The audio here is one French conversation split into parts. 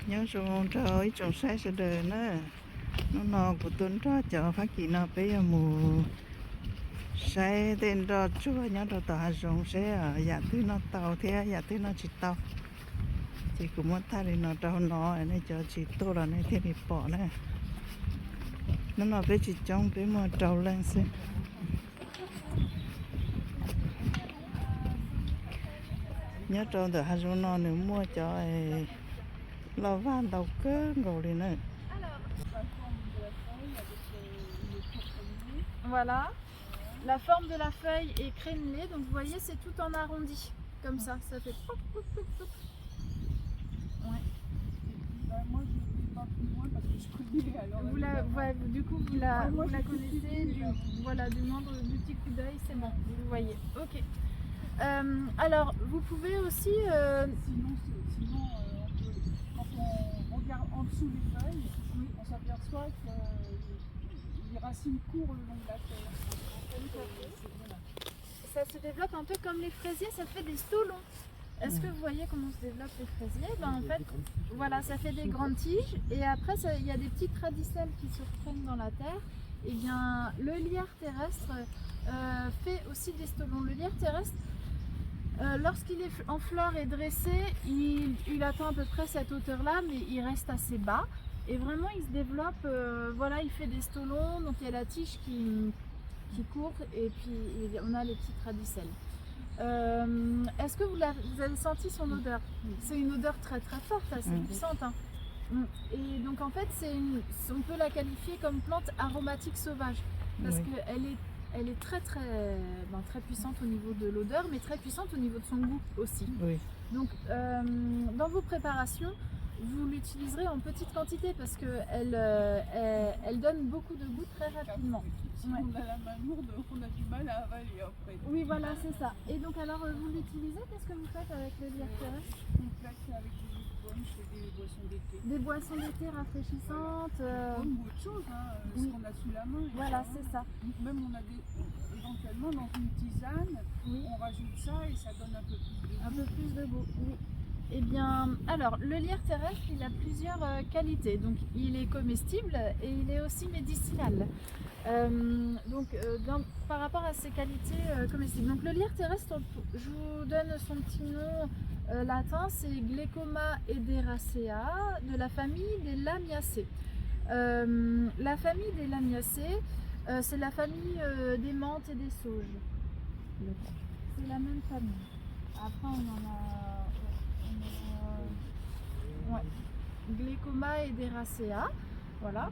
nhớ xuống trời trồng sai sẽ đời nó của tuần đó chờ phát kỳ nó bây giờ mù sai tên đó chúa nhớ đó tao dùng sẽ ở nhà thứ nó tàu thế nhà thứ nó chỉ tàu chỉ cũng muốn thay thì nó trâu nó này chờ chỉ tô là này thế thì bỏ này nó bé chỉ trong bé mà trâu lên xem nhớ trâu từ hai số nó nữa mua cho lo van đầu cơ ngồi đi nữa. Voilà, la forme de la feuille est crénelée, donc vous voyez c'est tout en arrondi, comme ça fait pop, pop, pop, pop. Ouais. Moi je ne vais pas plus loin parce que je connais alors. Du coup vous la connaissez, du moindre du petit coup d'œil, c'est bon, vous voyez. Ok. Alors vous pouvez aussi. Sinon quand on regarde en dessous les feuilles, on s'aperçoit que les racines courent le long de la terre. Ça se développe un peu comme les fraisiers, ça fait des stolons. Est-ce que vous voyez comment se développent les fraisiers? En fait, voilà, ça fait des grandes tiges et après il y a des petites radicelles qui se reprennent dans la terre. Et bien le lierre terrestre fait aussi des stolons. Le lierre terrestre, lorsqu'il est en fleur et dressé, il atteint à peu près cette hauteur-là, mais il reste assez bas. Et vraiment, il se développe, voilà, il fait des stolons, donc il y a la tige qui court et puis on a les petites radicelles. Est-ce que vous avez senti son odeur? C'est une odeur très très forte, assez puissante. Hein. Et donc en fait, on peut la qualifier comme plante aromatique sauvage parce qu'elle est très très puissante au niveau de l'odeur, mais très puissante au niveau de son goût aussi. Oui. Donc dans vos préparations, vous l'utiliserez en petite quantité parce qu'elle elle donne beaucoup de goût très rapidement. Si on a la main lourde, on a du mal à avaler après. Oui, voilà, c'est ça. Et donc alors vous l'utilisez, qu'est-ce que vous faites avec le lierre terrestre? On plaque avec des pommes, je fais des boissons d'été. Des boissons d'été rafraîchissantes. Ou autre chose, ce qu'on a sous la main. Voilà, c'est ça. Même on a éventuellement dans une tisane, on rajoute ça et ça donne un peu plus de goût. Un peu plus de goût, oui. Eh bien, alors, le lierre terrestre, il a plusieurs qualités. Donc, il est comestible et il est aussi médicinal. Par rapport à ses qualités comestibles. Donc, le lierre terrestre, je vous donne son petit nom latin, c'est Glecoma ederacea de la famille des Lamiaceae. La famille des Lamiaceae, c'est la famille des menthes et des sauges. C'est la même famille. Après, on en a. Glecoma ederacea, voilà.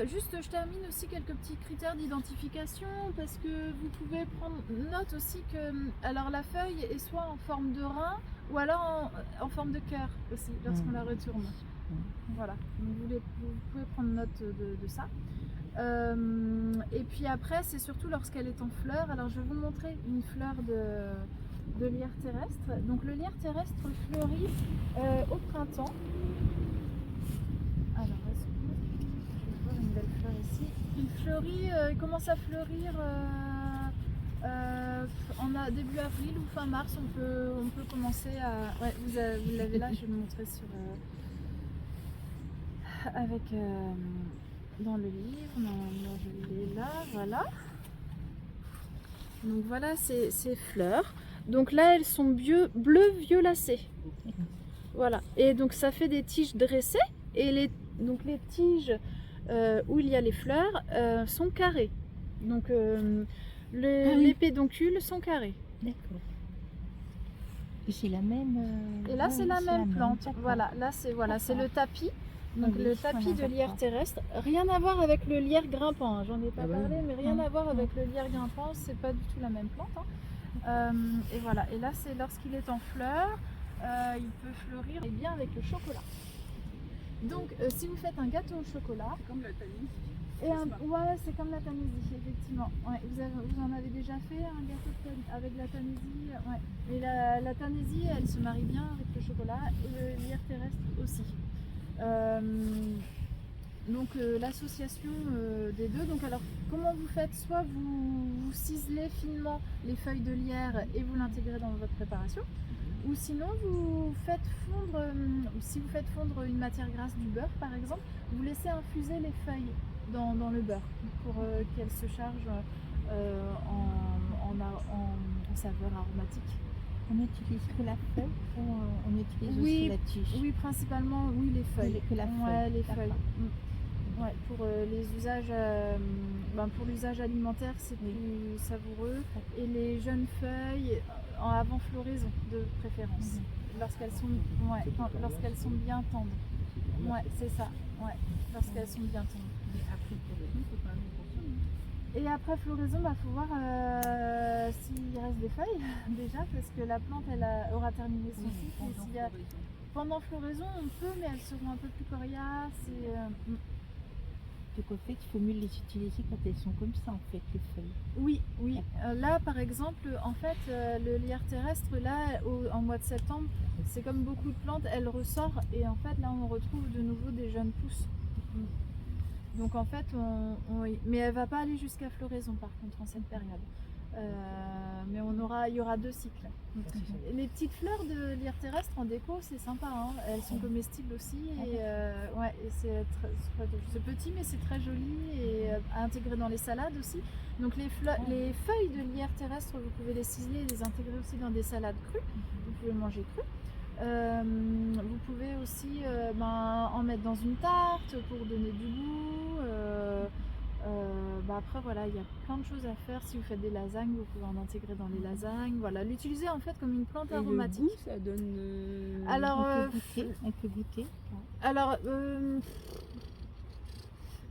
Juste, je termine aussi quelques petits critères d'identification parce que vous pouvez prendre note aussi que alors la feuille est soit en forme de rein ou alors en forme de cœur aussi lorsqu'on la retourne. Voilà, donc vous pouvez prendre note de ça. Et puis après, c'est surtout lorsqu'elle est en fleur. Alors je vais vous montrer une fleur de lierre terrestre. Donc le lierre terrestre fleurit au printemps. Alors est-ce que je vais voir une belle fleur ici? Il fleurit, il commence à fleurir début avril ou fin mars. On peut commencer à. Ouais, vous l'avez là. Je vais vous montrer sur avec dans le livre. Normalement je l'ai là. Voilà. Donc voilà ces fleurs. Donc là, elles sont bleu violacées. Voilà. Et donc ça fait des tiges dressées. Et les tiges où il y a les fleurs sont carrées. Donc les pédoncules sont carrés. D'accord. Et c'est la même. Et là, c'est la même plante. Voilà. Là, c'est le tapis. Donc le tapis de lierre terrestre. Rien à voir avec le lierre grimpant. J'en ai pas parlé, mais rien à voir avec le lierre grimpant. C'est pas du tout la même plante. Et voilà, et là c'est lorsqu'il est en fleur, il peut fleurir et bien avec le chocolat. Donc si vous faites un gâteau au chocolat, comme la Tanisie. Ouais, c'est comme la Tanisie, effectivement. Ouais, vous en avez déjà fait un gâteau avec la Tanisie, ouais. Et la Tanisie, elle se marie bien avec le chocolat et le lierre terrestre aussi. Donc l'association des deux, donc alors comment vous faites? Soit vous ciselez finement les feuilles de lierre et vous l'intégrez dans votre préparation, ou sinon vous faites fondre si vous faites fondre une matière grasse du beurre par exemple, vous laissez infuser les feuilles dans le beurre pour qu'elles se chargent en saveur aromatique. On n'utilise que la feuille ou on utilise Oui, aussi la tige? Oui, principalement, oui, les feuilles. Que la feuille. Ouais, les D'accord. feuilles. Ouais, pour les usages, pour l'usage alimentaire, c'est plus savoureux. Et les jeunes feuilles, avant floraison, de préférence. Lorsqu'elles sont bien tendres. Ouais, c'est ça. Ouais, lorsqu'elles sont bien tendres. Mais après floraison, c'est pas la même chose. Et après floraison, faut voir s'il reste des feuilles déjà, parce que la plante aura terminé son cycle. Et s'il y a- pendant floraison, on peut, mais elles seront un peu plus coriaces. Donc en fait, il faut mieux les utiliser quand elles sont comme ça, en fait, les feuilles. Oui, oui. Là, par exemple, en fait, le lierre terrestre, là, en mois de septembre, c'est comme beaucoup de plantes, elle ressort et en fait, là, on retrouve de nouveau des jeunes pousses. Donc en fait, mais elle va pas aller jusqu'à floraison par contre en cette période. Mais il y aura 2 cycles. Les petites fleurs de lierre terrestre en déco, c'est sympa, hein. Elles sont comestibles aussi et c'est petit mais c'est très joli et à intégrer dans les salades aussi. Donc les feuilles de lierre terrestre, vous pouvez les ciseler et les intégrer aussi dans des salades crues. Vous pouvez le manger cru. Vous pouvez aussi en mettre dans une tarte pour donner du goût. Après voilà, il y a plein de choses à faire. Si vous faites des lasagnes, vous pouvez en intégrer dans les lasagnes. Voilà, l'utiliser en fait comme une plante aromatique. Le goût, ça donne. Alors, On peut goûter. alors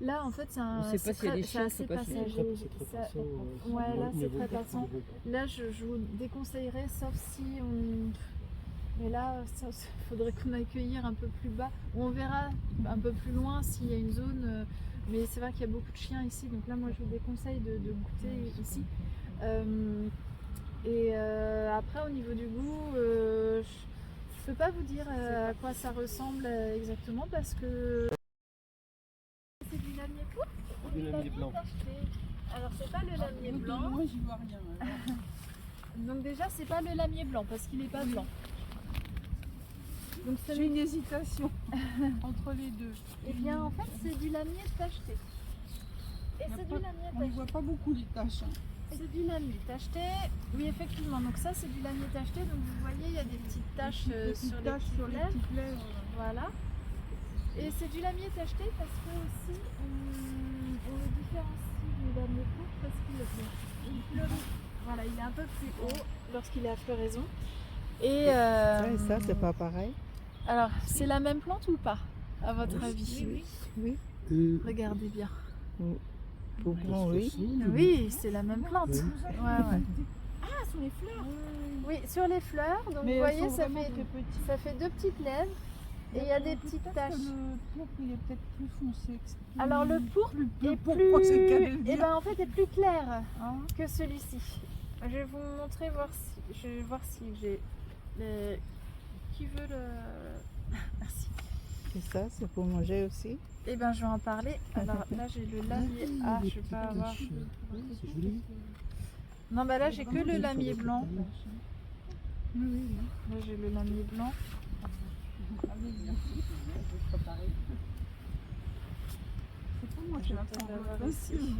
là en fait c'est On sait pas s'il y a des chiens, assez faut pas se passager. Ouais, là c'est très passant. Là je vous déconseillerais, sauf si on. Mais là, il faudrait qu'on aille cueillir un peu plus bas. On verra un peu plus loin s'il y a une zone. Mais c'est vrai qu'il y a beaucoup de chiens ici. Donc là, moi, je vous déconseille de goûter ici. Après, au niveau du goût, je ne peux pas vous dire à quoi ça ressemble exactement parce que... C'est du lamier pourpre ou du lamier blanc tacheté? Alors, c'est pas le lamier blanc. Moi, j'y vois rien. Donc déjà, c'est pas le lamier blanc parce qu'il n'est pas blanc. Donc J'ai une hésitation entre les deux. Eh bien, en fait, c'est du lamier tacheté. Et c'est du lamier On ne tacheté. voit pas beaucoup les taches. C'est du lamier tacheté. Oui, effectivement. Donc ça, c'est du lamier tacheté. Donc vous voyez, il y a des petites taches sur les petites lèvres. Voilà. Et c'est du lamier tacheté parce que aussi, on le différencie du lamier pourpre parce qu'il fleurit. Voilà, il est un peu plus haut lorsqu'il est à floraison. Et ça, c'est pas pareil. alors, c'est la même plante ou pas, à votre avis? Oui. Regardez bien. Pourquoi oui. Oui, c'est la même plante. Ouais. Ah, sur les fleurs. Oui, sur les fleurs. Donc Mais vous voyez, elles sont ça vraiment fait, très petites. ça fait 2 petites lèvres et il y a des petites taches. Le pourpre, il est peut-être plus foncé. Alors le pourpre est pourpre, c'est le cas de le dire. en fait, est plus clair Hein? que celui-ci. Je vais vous montrer, je vais voir si j'ai... Qui veut le... Merci. Et ça, c'est pour manger aussi. Eh bien, je vais en parler. Alors là, j'ai le lamier. Ah, je vais pas avoir... C'est joli. Non, bah là, j'ai que le lamier blanc. Oui. Là, j'ai le lamier blanc. C'est pas moi qui la prends. l'avoir ici.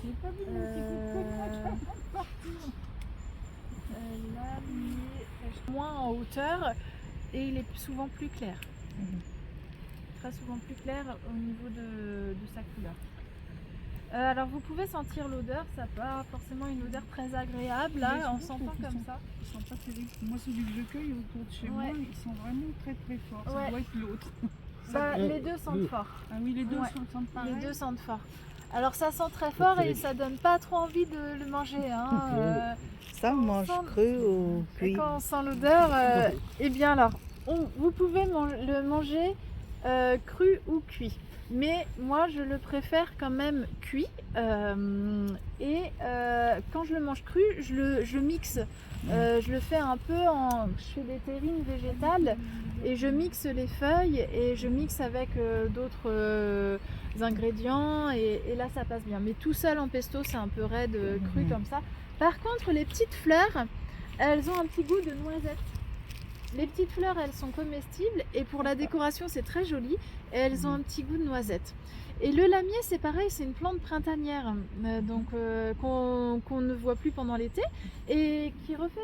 J'ai pas vu mon petit coup de coque. Lamier moins en hauteur et il est souvent plus clair. Très souvent plus clair au niveau de sa couleur. Alors vous pouvez sentir l'odeur, ça n'a pas forcément une odeur très agréable là, en sentant comme ça. Ils sont pas terribles. Moi, celui que je cueille autour de chez moi, ils sont vraiment très très forts. Ça Ouais. doit être l'autre. Les deux sentent fort. Ah oui, les deux Ouais. sont pareils. Les deux sentent fort. Alors ça sent très fort et ça donne pas trop envie de le manger. Hein. Ça mange cru ou Et cuit. quand on sent l'odeur, eh bien alors, vous pouvez le manger cru ou cuit. Mais moi, je le préfère quand même cuit. Quand je le mange cru, je mixe. Je le fais un peu je fais des terrines végétales et je mixe les feuilles et je mixe avec d'autres ingrédients et là ça passe bien. Mais tout seul en pesto, c'est un peu raide, cru comme ça. Par contre, les petites fleurs, elles ont un petit goût de noisette. Les petites fleurs, elles sont comestibles et pour la décoration, c'est très joli. Et elles ont un petit goût de noisette. Et le lamier, c'est pareil, c'est une plante printanière, qu'on ne voit plus pendant l'été et qui refait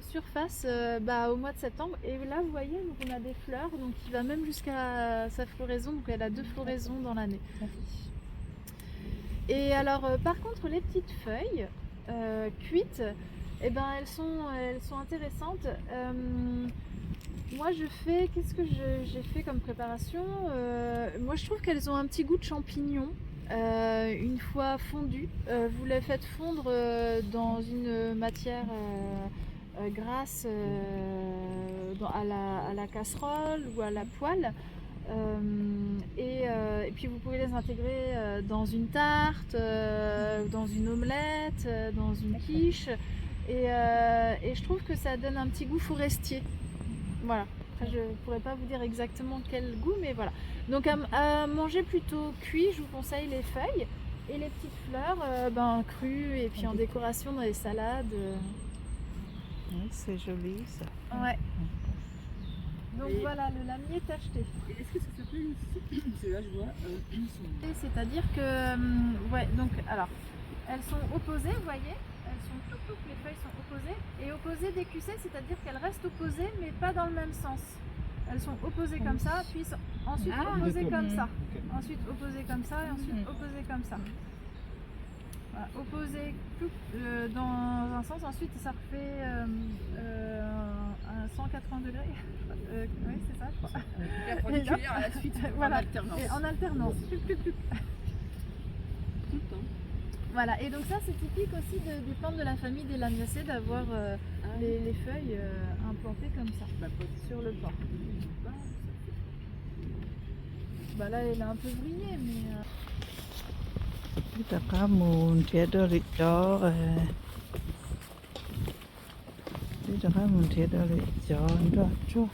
surface au mois de septembre. Et là, vous voyez, donc on a des fleurs, donc qui va même jusqu'à sa floraison. Donc elle a 2 floraisons dans l'année. Et alors, par contre, les petites feuilles cuites, eh ben, elles sont intéressantes. Moi, qu'est-ce que j'ai fait comme préparation? Moi, je trouve qu'elles ont un petit goût de champignon. Une fois fondues, vous les faites fondre dans une matière grasse à la casserole ou à la poêle. Et puis vous pouvez les intégrer dans une tarte, dans une omelette, dans une quiche. Et je trouve que ça donne un petit goût forestier. Voilà. Après, je ne pourrais pas vous dire exactement quel goût, mais voilà. Donc à manger plutôt cuit, je vous conseille les feuilles et les petites fleurs crues et puis en décoration dans les salades. Ouais, c'est joli ça. Ouais. Donc voilà, le lamier est acheté. Et est-ce que ça s'appelle aussi parce que là, je vois C'est-à-dire que, donc alors, elles sont opposées, vous voyez, toutes les feuilles sont opposées. Et opposées décussées, c'est-à-dire qu'elles restent opposées, mais pas dans le même sens. Elles sont opposées comme ça, puis ensuite opposées comme ça. Ensuite opposées comme ça, et ensuite opposées comme ça. Voilà, opposées dans un sens, ensuite ça refait à 180 degrés. Oui, c'est ça, je crois. perpendiculaire à la suite, Voilà. en alternance. Et en alternance. Tout le temps. Voilà, et donc ça c'est typique aussi des plantes de la famille des Lamiacées d'avoir les feuilles implantées comme ça, sur le port. Là elle a un peu brillé, mais... Kita kamu dia dari chó Kita kamu dia dari chó đó chú.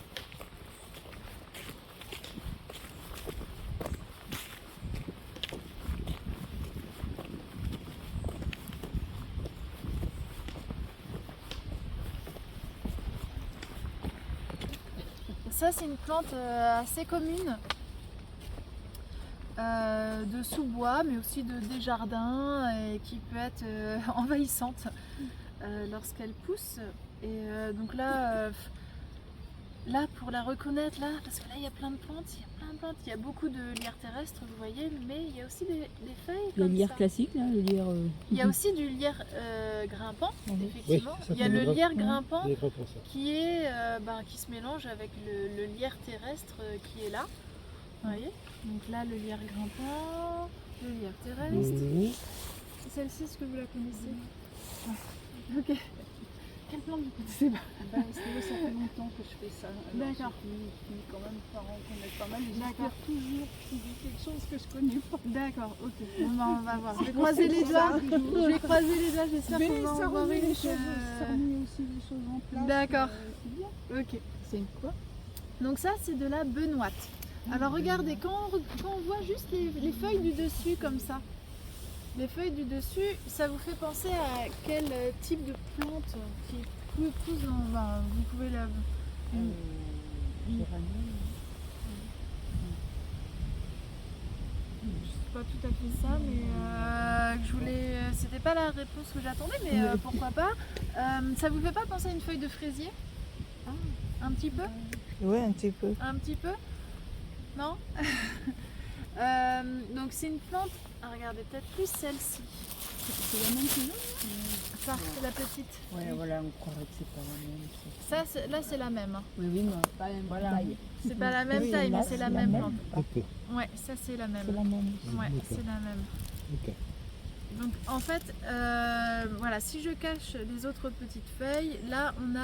Ça c'est une plante assez commune. De sous-bois, mais aussi des jardins, et qui peut être envahissante lorsqu'elle pousse. Et donc là, pour la reconnaître, parce que là il y a plein de plantes, il y a beaucoup de lierre terrestre, vous voyez, mais il y a aussi des feuilles Le comme lierre ça. classique, là, le lierre. Il y a aussi du lierre grimpant, effectivement. Oui, ça il y a fait le des lierre grappes. grimpant Des grappes, ça. qui se mélange avec le lierre terrestre qui est là. Vous voyez? Donc là, le lierre grimpant, le lierre terrestre. Mhm. Celle-ci, est-ce que vous la connaissez? Ouais. Ok. Quelle plante vous connaissez pas? Ça fait longtemps que je fais ça. Alors, D'accord. Je finis quand même par en connaître pas mal. Et D'accord. j'espère toujours trouver quelque chose que je connais pas. D'accord, ok. Bon, on va voir. Je vais croiser les doigts. Je vais croiser les doigts, j'espère Mais qu'on va ça en voir remet une. les choses, ça remet aussi les choses en place. D'accord. C'est bien. Ok. C'est quoi? Donc ça, c'est de la benoîte. Alors regardez, quand on voit juste les feuilles du dessus comme ça, les feuilles du dessus, ça vous fait penser à quel type de plante qui pousse dans... vous pouvez la... C'est pas tout à fait ça, mais je voulais... C'était pas la réponse que j'attendais, mais pourquoi pas. Ça vous fait pas penser à une feuille de fraisier? Un petit peu? Oui, un petit peu. Un petit peu? Non. Donc c'est une plante, regardez peut-être plus celle-ci. C'est la même que nous. Ça, c'est la petite. Ouais, voilà, on croirait que c'est pas la même. Ça, là c'est la même. Hein. Oui, mais pas la même taille. C'est pas la même Oui, taille, là, mais c'est c'est la la même même. plante. Ok. Ouais, ça c'est la même. C'est la même. Ouais, D'accord. c'est la même. Ok. Donc en fait, voilà, si je cache les autres petites feuilles, là on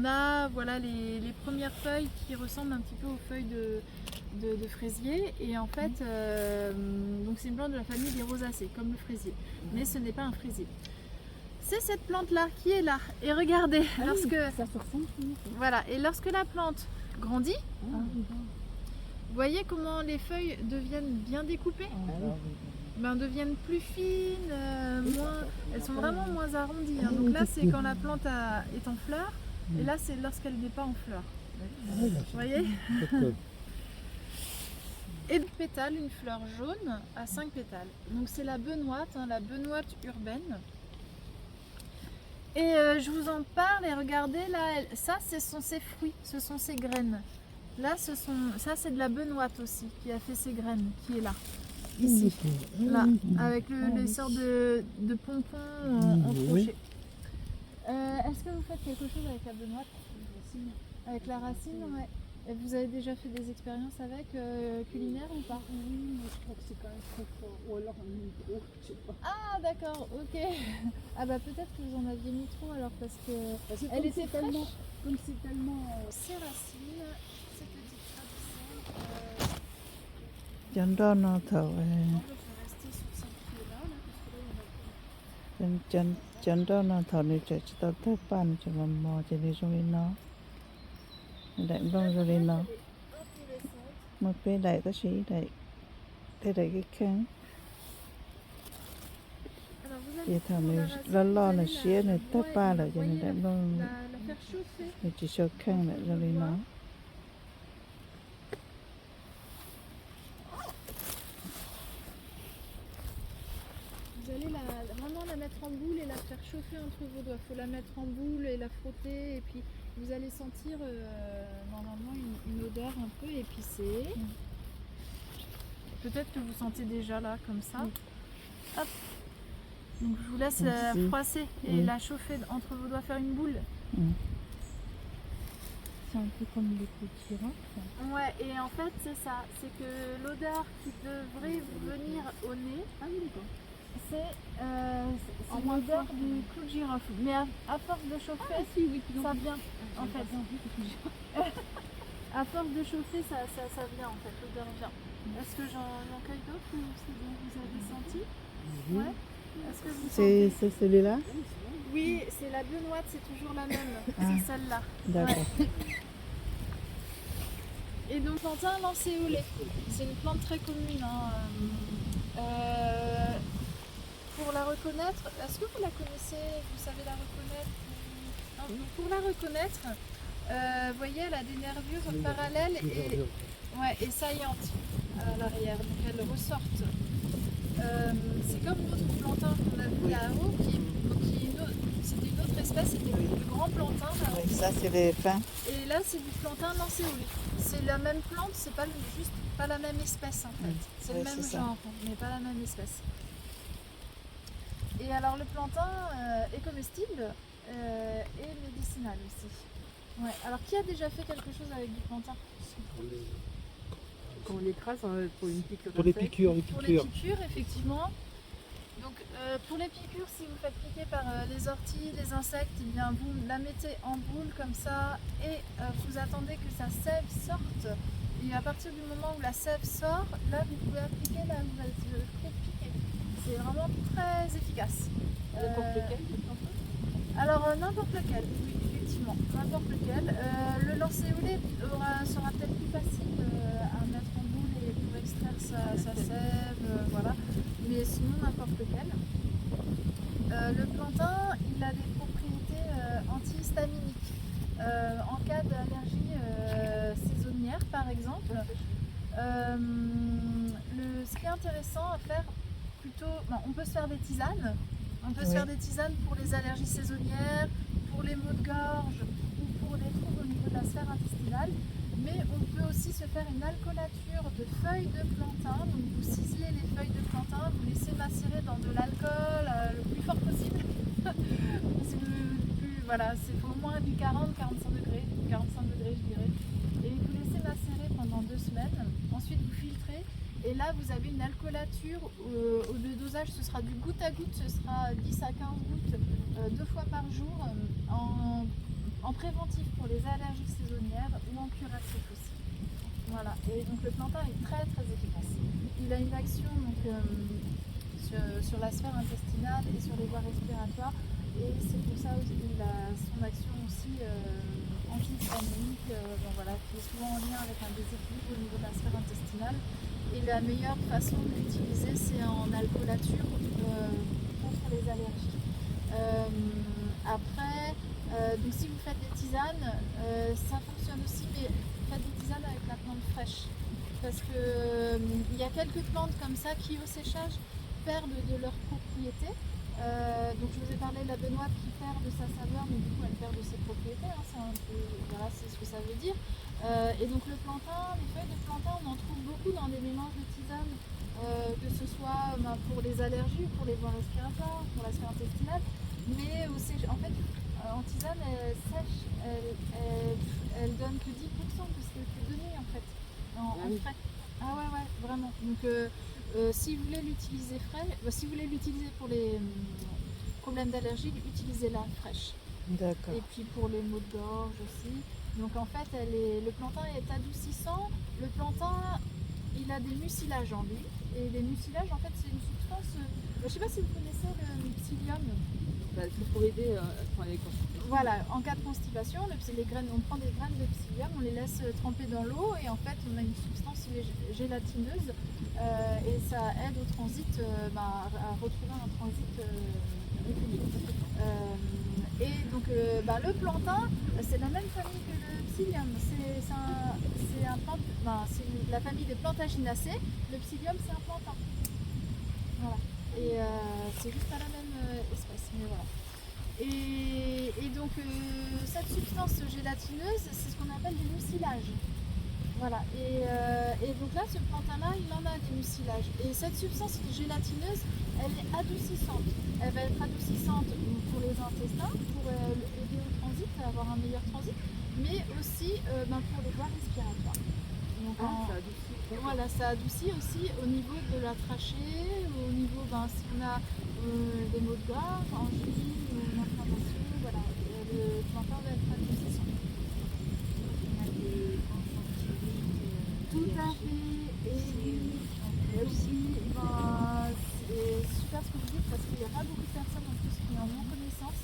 a voilà, les premières feuilles qui ressemblent un petit peu aux feuilles de fraisier. Et en fait, donc c'est une plante de la famille des rosacées, comme le fraisier. Mais ce n'est pas un fraisier. C'est cette plante-là qui est là. Et regardez, lorsque, Ça se ressemble. voilà, et lorsque la plante grandit, vous voyez comment les feuilles deviennent bien découpées? deviennent plus fines, elles sont vraiment moins arrondies. Hein. Donc là, c'est quand la plante est en fleur, et là, c'est lorsqu'elle n'est pas en fleur. Vous voyez? Et de pétales, une fleur jaune à 5 pétales. Donc c'est la benoîte, hein, la benoîte urbaine. Et je vous en parle et regardez là, ça ce sont ses fruits, ce sont ses graines. Là, ça c'est de la benoîte aussi qui a fait ses graines, qui est là, ici, là, avec les sortes de pompons en crochet. Est-ce que vous faites quelque chose avec la benoîte? Avec la racine, ouais. Et vous avez déjà fait des expériences avec culinaires ou pas? Oui, mais je crois que c'est quand même trop fort. Ou alors on met trop, je sais pas. Ah d'accord, ok. Ah bah peut-être que vous en aviez mis trop alors parce que elle était fraîche. Comme c'est tellement... Ces racines, ces petites racines, Chân đó nó thở on peut rester sur cette pied-là, là, parce que là il y en a chân chân đó nó thở này chạy chỉ tao tới pan cho mà mò cho đi rồi nó đại đông rồi nó intéressante. mà bé đại ta sĩ đại thế đại cái kháng Alors vous vậy allez thằng prendre này la racine, lo vous lo là allez xía này tới ouais, pa vous là cho nên voyez, đại đông la faire chauffer. này chỉ cho kháng lại rồi nó Vous allez vraiment la mettre en boule et la faire chauffer entre vos doigts. Il faut la mettre en boule et la frotter et puis vous allez sentir normalement une odeur un peu épicée. Peut-être que vous sentez déjà là comme ça. Hop. Donc je vous laisse Merci. froisser et Oui. la chauffer entre vos doigts, faire une boule. C'est un peu comme les petits girafes. Ouais, et en fait c'est ça, c'est que l'odeur qui devrait vous venir au nez, c'est l'odeur du clou de girofle. Mais à force de chauffer, ça vient en fait. À force de chauffer, ça vient en fait, l'odeur vient. Est-ce que j'en cueille d'autres ou c'est bon, vous avez senti? Ouais. Est-ce que vous sentez? c'est celui-là Oui, c'est la benoîte, c'est toujours la même, Ah. c'est celle-là. d'accord Et donc plantain lancéolé, c'est une plante très commune. Hein. Pour la reconnaître, est-ce que vous la connaissez? Vous savez la reconnaître? Non, donc pour la reconnaître, vous voyez, elle a des nervures parallèles et saillantes à l'arrière, donc elles ressortent. C'est comme l'autre plantain qu'on a vu là-haut, c'était une autre espèce, c'était le grand plantain là-haut. ça c'est les fins Et là, c'est du plantain lancéolé. C'est la même plante, c'est pas juste pas la même espèce en fait. C'est le Ouais, même c'est ça. genre, mais pas la même espèce. Et alors le plantain est comestible et médicinal aussi. Ouais. Alors qui a déjà fait quelque chose avec du plantain? Quand on l'écrase pour une piqûre Pour les d'insecte. piqûres, Pour les piqûres, effectivement. Donc pour les piqûres, si vous faites piquer par les orties, les insectes, eh bien, vous la mettez en boule comme ça et vous attendez que sa sève sorte. Et à partir du moment où la sève sort, là vous pouvez appliquer la nouvelle piquer. C'est vraiment très efficace. N'importe lequel. Alors n'importe lequel, oui, effectivement, n'importe lequel. Le lancéolé sera peut-être plus facile à mettre en boule et pour extraire sa sève, voilà. Mais sinon n'importe lequel. Le plantain, il a des propriétés antihistaminiques. En cas d'allergie saisonnière, par exemple, ce qui est intéressant à faire, on peut se faire des tisanes. On peut se faire des tisanes pour les allergies saisonnières, pour les maux de gorge ou pour les troubles au niveau de la sphère intestinale. Mais on peut aussi se faire une alcoolature de feuilles de plantain. Donc vous ciselez les feuilles de plantain, vous laissez macérer dans de l'alcool le plus fort possible. Voilà, c'est au moins du 40-45 degrés, 45 degrés je dirais. Et vous laissez macérer pendant 2 semaines. Ensuite vous filtrez. Et là, vous avez une alcoolature. Le dosage, ce sera du goutte à goutte, ce sera 10 à 15 gouttes 2 fois par jour en préventif pour les allergies saisonnières ou en curatif aussi. Voilà. Et donc le plantain est très très efficace. Il a une action donc, sur la sphère intestinale et sur les voies respiratoires. Et c'est pour ça qu'il a son action aussi acide tannique, bon, voilà, qui est souvent en lien avec un déséquilibre au niveau de la sphère intestinale. Et la meilleure façon de l'utiliser, c'est en alcoolature contre les allergies. Après, donc si vous faites des tisanes, ça fonctionne aussi, mais faites des tisanes avec la plante fraîche. Parce que il y a quelques plantes comme ça qui au séchage perdent de leur propriété. Donc je vous ai parlé de la benoîte qui perd de sa saveur, mais du coup elle perd de ses propriétés, hein, voilà, c'est ce que ça veut dire. Et donc le plantain, les feuilles de plantain, on en trouve beaucoup dans des mélanges de tisanes, que ce soit pour les allergies, pour les voies respiratoires, pour la sphère intestinale, mais aussi en fait en tisane elle sèche, elle donne que 10% de ce qu'elle peut donner en fait en frais. Ah ouais, vraiment. Donc si vous voulez l'utiliser frais, si vous voulez l'utiliser pour les problèmes d'allergie, utilisez-la fraîche. D'accord. Et puis pour les maux de gorge aussi. Donc en fait, le plantain est adoucissant. Le plantain, il a des mucilages en lui. Et les mucilages, en fait, c'est une substance. Je ne sais pas si vous connaissez le psyllium. Bah, c'est pour aider enfin, les constipations. Voilà, en cas de constipation, les graines, on prend des graines de psyllium, on les laisse tremper dans l'eau et en fait on a une substance gélatineuse et ça aide au transit, à retrouver un transit régulier. Et donc le plantain, c'est la même famille que le psyllium. C'est la famille des Plantaginacées. Le psyllium, c'est un plantain. Voilà. Et c'est juste pas la même espèce, mais voilà. Et donc cette substance gélatineuse, c'est ce qu'on appelle des mucilages. Voilà. Et donc là, ce plantain-là, il en a des mucilages. Et cette substance gélatineuse, elle est adoucissante. Elle va être adoucissante pour les intestins, pour aider au transit, à avoir un meilleur transit, mais aussi pour les voies respiratoires. Donc, Ça adoucit. voilà, ça adoucit aussi au niveau de la trachée, au niveau, si on a des maux de gorge, angine, une inflammation, voilà, le plantain va être adoucissant. Tout à fait, et aussi, c'est super ce que vous dites parce qu'il n'y a pas beaucoup de personnes en plus qui en ont connaissance.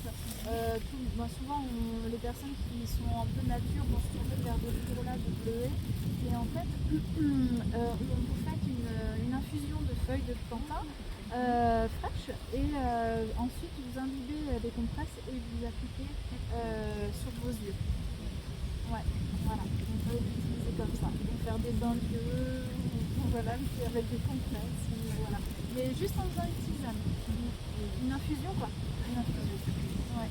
Souvent, les personnes qui sont un peu nature vont se tourner vers de l'hydrolat de bleuet. Et en fait, vous faites une infusion de feuilles de plantain fraîches et ensuite vous imbibez des compresses et vous appliquez sur vos yeux. Ouais, voilà. On peut l'utiliser comme ça. Pour faire des bains d'yeux, voilà, avec des compresses, voilà. Mais juste en faisant une tisane. Une infusion quoi. Une infusion. Ouais.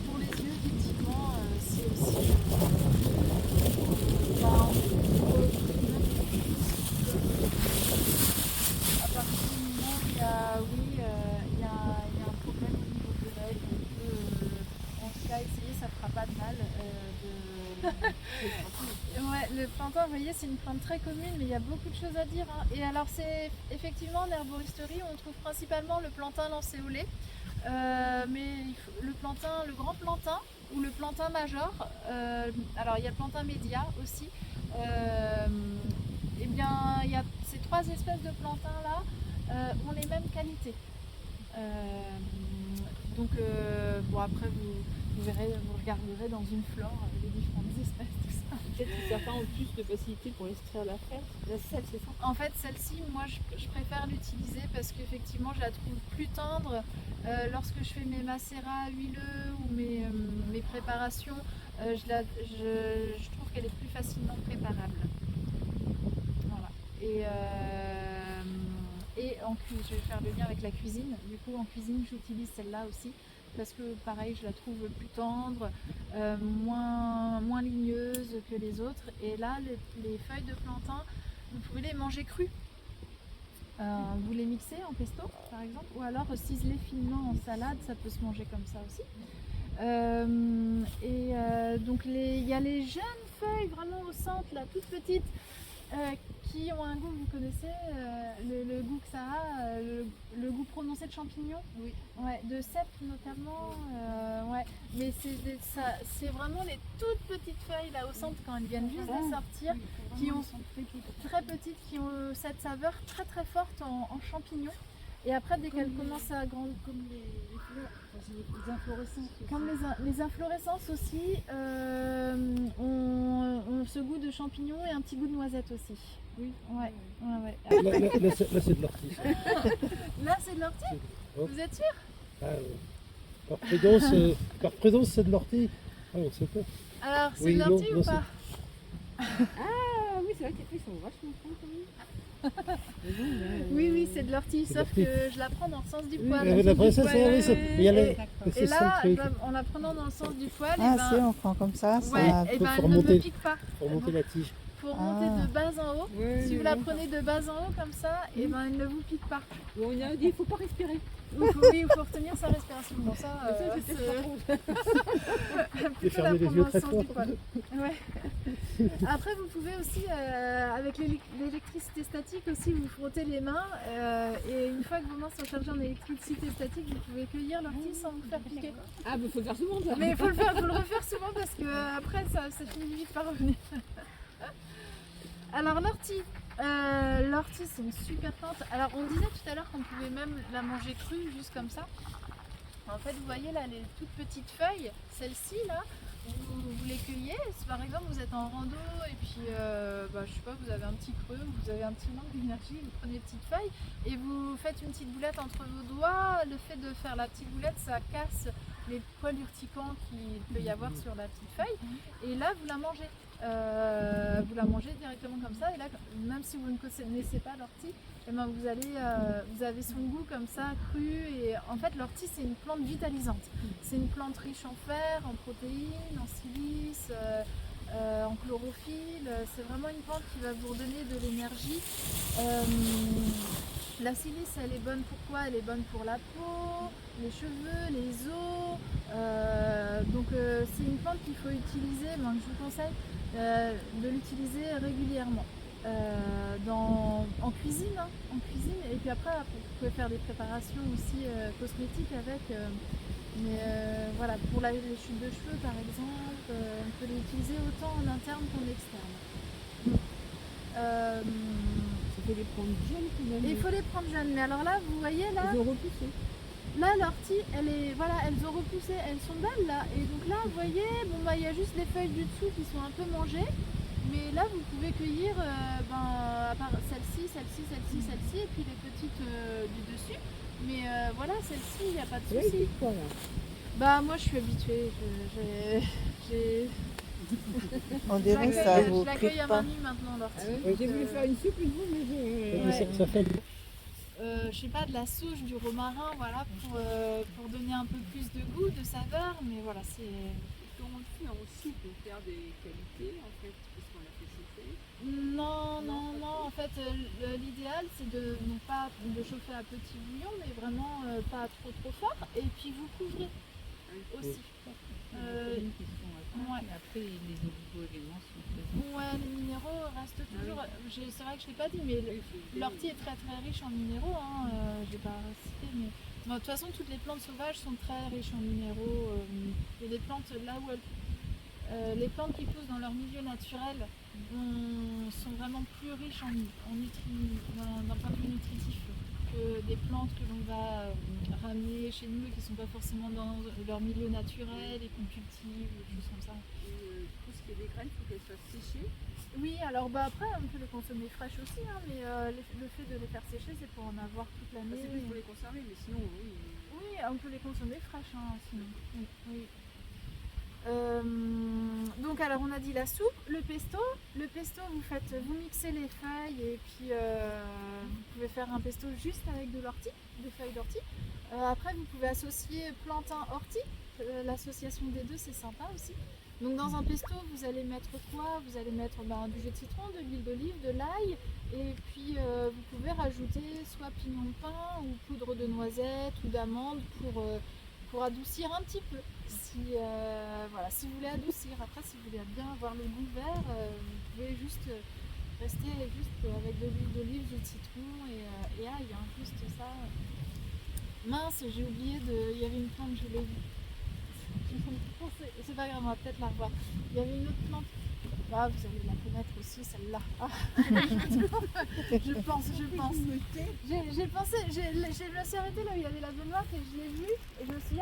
Pour les yeux, effectivement, c'est aussi. À partir du moment où il y a un problème au niveau de l'œil, on peut en tout cas essayer, ça ne fera pas de mal. Ouais, le plantain, vous voyez, c'est une plante très commune, mais il y a beaucoup de choses à dire. Hein. Et alors, c'est effectivement en herboristerie, on trouve principalement le plantain lancéolé. Mais le plantain, le grand plantain ou le plantain major, alors il y a le plantain média aussi, et bien il y a ces trois espèces de plantains là ont les mêmes qualités. Donc après vous verrez, vous regarderez dans une flore les différentes espèces, tout ça. Peut-être que certains ont plus de facilité pour extraire la sève, c'est ça? En fait, celle-ci, moi, je préfère l'utiliser parce qu'effectivement, je la trouve plus tendre. Lorsque je fais mes macérats huileux ou mes préparations, je trouve qu'elle est plus facilement préparable. Voilà. Et je vais faire le lien avec la cuisine. Du coup, en cuisine, j'utilise celle-là aussi. Parce que pareil, je la trouve plus tendre, moins ligneuse que les autres. Et là, les feuilles de plantain, vous pouvez les manger crues. Vous les mixez en pesto, par exemple, ou alors ciseler finement en salade, ça peut se manger comme ça aussi. Donc il y a les jeunes feuilles vraiment au centre, là, toutes petites, qui ont un goût, vous connaissez, le goût que ça a, le goût prononcé de champignons, Oui. Ouais, de cèpe notamment, ouais. Mais c'est vraiment les toutes petites feuilles là au centre quand elles viennent juste de sortir, qui ont très petites, qui ont cette saveur très très forte en champignons. Et après, dès qu'elle commence à grandir, Comme les fleurs, enfin, les inflorescences. aussi. comme les inflorescences aussi, ont ce goût de champignons et un petit goût de noisette aussi. Oui. Ouais, ouais. Là, c'est de l'ortie. Là, c'est de l'ortie? Oh. Vous êtes sûr? Ah, par prudence, c'est de l'ortie. Ah, on sait pas. Alors, c'est Oui, de l'ortie non, ou pas? Ah oui, c'est vrai qu'ils sont vachement fins quand même. Oui, c'est de l'ortie, C'est sauf l'ortie. que je la prends dans le sens du Oui, poil. la princesse, oui, il y a Et- c'est Et ça là, le truc. en la prenant dans le sens du poil, Ah, et si, ben, on prend comme ça, ouais, ça. et faut ben, elle ne me remonter. pique pas. Pour monter la tige. Faut Ah. remonter de bas en haut. Ouais, Si vous la prenez de bas en haut comme ça, et ben, elle ne vous pique pas. On a dit il faut pas respirer. Oui, il faut retenir sa respiration. Bon, ça, Mais ça, c'était c'est- pas trop. plutôt la fermer les prendre yeux dans le très sens fort. du poil. Ouais. Après, vous pouvez aussi, avec l'électricité statique aussi, vous frotter les mains. Et une fois que vos mains sont chargées en électricité statique, vous pouvez cueillir l'ortie sans vous faire piquer. Ah, bah faut le faire souvent ça. Mais il faut le refaire souvent parce que après ça finit vite par revenir. Alors l'ortie, c'est une super plante. Alors on disait tout à l'heure qu'on pouvait même la manger crue, juste comme ça. En fait, vous voyez là les toutes petites feuilles, celles-ci là, vous les cueillez. Si par exemple vous êtes en rando et puis je sais pas, vous avez un petit creux, vous avez un petit manque d'énergie, vous prenez les petites feuilles et vous faites une petite boulette entre vos doigts. Le fait de faire la petite boulette, ça casse les poils urticants qu'il peut y avoir sur la petite feuille. Et là, vous la mangez. Vous la mangez directement comme ça. Et là, même si vous ne connaissez pas l'ortie, eh ben, vous avez son goût comme ça, cru. Et en fait, l'ortie, c'est une plante vitalisante. C'est une plante riche en fer, en protéines, en silice, en chlorophylle. C'est vraiment une plante qui va vous redonner de l'énergie. La silice, elle est bonne pour quoi? Elle est bonne pour la peau, les cheveux, les os. C'est une plante qu'il faut utiliser, que je vous conseille de l'utiliser régulièrement. En cuisine, et puis après vous pouvez faire des préparations aussi cosmétiques avec. Voilà, pour les chutes de cheveux par exemple, on peut l'utiliser autant en interne qu'en externe. Il faut les prendre jeunes quand même. Et il faut les prendre jeunes. Mais alors là, vous voyez là, Ils ont repoussé. là l'ortie, elles ont repoussé, elles sont belles là. Et donc là, vous voyez, il y a juste les feuilles du dessous qui sont un peu mangées. Mais là, vous pouvez cueillir à part celle-ci, et puis les petites du dessus. Mais voilà, celle-ci, il n'y a pas de souci. Moi, je suis habituée. On Je dirait que ça l'accueille vous je l'accueille pique à pas. main nue maintenant, l'ortie. J'ai voulu faire une soupe une fois, mais Ouais. Ça fait Je sais pas, de la souche, du romarin, voilà, pour donner un peu plus de goût, de saveur. Mais voilà, c'est... quand on le fait en soupe, on perd des qualités en fait, parce qu'on l'a fait sécher. Non, en fait, l'idéal c'est de non pas de chauffer à petit bouillon, mais vraiment pas trop fort, et puis vous couvrez aussi. Ouais. Après, les oligo-éléments sont présents. Ouais, les minéraux restent toujours. C'est vrai que je l'ai pas dit, mais l'ortie est très riche en minéraux. Je vais pas citer, mais de toute façon, toutes les plantes sauvages sont très riches en minéraux. Il y a des plantes là où les plantes qui poussent dans leur milieu naturel sont vraiment plus riches d'un point de vue nutritif que des plantes que l'on va ramener chez nous et qui ne sont pas forcément dans leur milieu naturel et qu'on cultive, des choses comme ça. Et tout ce qui est des graines, il faut qu'elles soient séchées. Oui, alors après on peut les consommer fraîches aussi, mais le fait de les faire sécher, c'est pour en avoir toute l'année. C'est plus pour les conserver, mais sinon, oui. Oui, on peut les consommer fraîches sinon. Oui. Donc alors on a dit la soupe, le pesto. Le pesto, vous mixez les feuilles et puis vous pouvez faire un pesto juste avec des feuilles d'ortie. Après vous pouvez associer plantain-ortie. L'association des deux, c'est sympa aussi. Donc dans un pesto, vous allez mettre quoi? Vous allez mettre du jus de citron, de l'huile d'olive, de l'ail, et puis vous pouvez rajouter soit pignon de pain ou poudre de noisette ou d'amande pour adoucir un petit peu. Si vous voulez adoucir, après si vous voulez bien avoir le goût vert, vous pouvez juste rester avec de l'huile d'olive, jus de citron et ail, juste ça. Mince, j'ai oublié il y avait une plante, je l'ai vue. C'est pas grave, on va peut-être la revoir. Il y avait une autre plante Ah, vous allez la connaître aussi, celle-là. Ah. je pense. J'ai pensé, je me suis arrêtée là où il y avait la baignoire et je l'ai vue et je me suis dit,